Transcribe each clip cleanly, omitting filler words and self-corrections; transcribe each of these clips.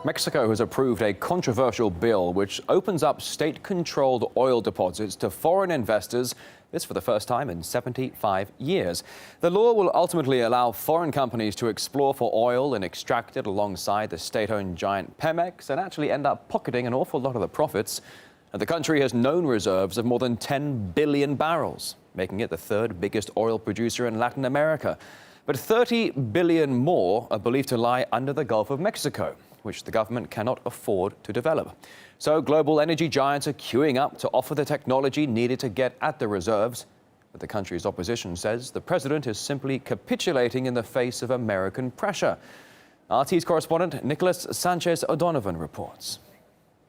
Mexico has approved a controversial bill which opens up state-controlled oil deposits to foreign investors. This for the first time in 75 years. The law will ultimately allow foreign companies to explore for oil and extract it alongside the state-owned giant Pemex and actually end up pocketing an awful lot of the profits. And the country has known reserves of more than 10 billion barrels, making it the third biggest oil producer in Latin America. But 30 billion more are believed to lie under the Gulf of Mexico, which the government cannot afford to develop. So global energy giants are queuing up to offer the technology needed to get at the reserves. But the country's opposition says the president is simply capitulating in the face of American pressure. RT's correspondent Nicolas Sanchez O'Donnovan reports.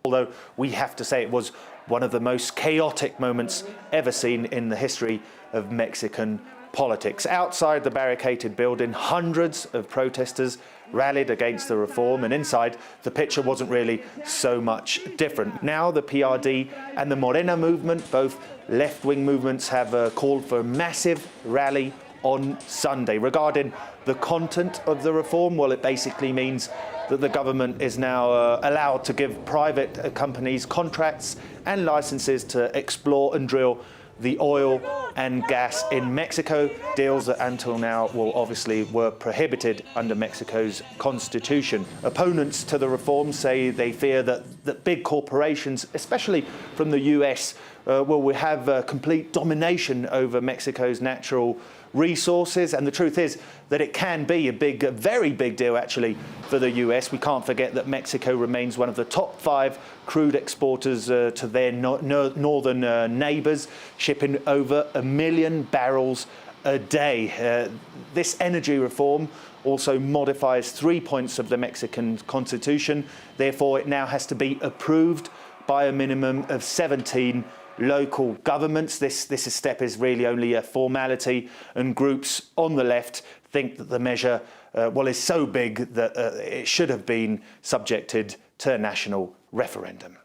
Although we have to say it was one of the most chaotic moments ever seen in the history of Mexican politics. Outside the barricaded building, hundreds of protesters rallied against the reform, and inside the picture wasn't really so much different. Now the PRD and the Morena movement, both left-wing movements, have called for a massive rally on Sunday. Regarding the content of the reform, well, it basically means that the government is now allowed to give private companies contracts and licenses to explore and drill the oil and gas in Mexico, deals that until now, well, obviously were prohibited under Mexico's constitution. Opponents to the reform say they fear that big corporations, especially from the US, will have complete domination over Mexico's natural resources, and the truth is that it can be a very big deal actually for the US. We can't forget that Mexico remains one of the top 5 crude exporters to their northern neighbours, shipping over 1 million barrels a day. This energy reform also modifies 3 points of the Mexican constitution. Therefore, it now has to be approved by a minimum of 17 local governments. This step is really only a formality, and groups on the left think that the measure is so big that it should have been subjected to a national referendum.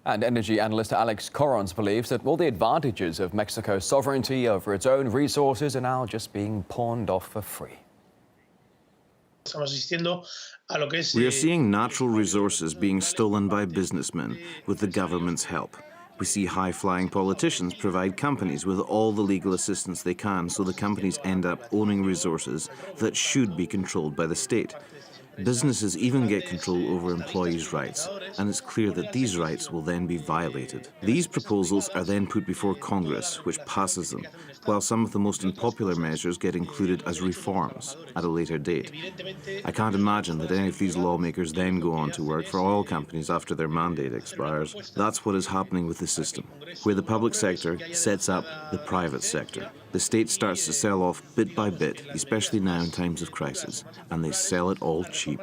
And energy analyst Alex Corrons believes that all the advantages of Mexico's sovereignty over its own resources are now just being pawned off for free. We are seeing natural resources being stolen by businessmen with the government's help. We see high-flying politicians provide companies with all the legal assistance they can, so the companies end up owning resources that should be controlled by the state. Businesses even get control over employees' rights, and it's clear that these rights will then be violated. These proposals are then put before Congress, which passes them, while some of the most unpopular measures get included as reforms at a later date. I can't imagine that any of these lawmakers then go on to work for oil companies after their mandate expires. That's what is happening with the system, where the public sector sets up the private sector. The state starts to sell off bit by bit, especially now in times of crisis, and they sell it all cheap.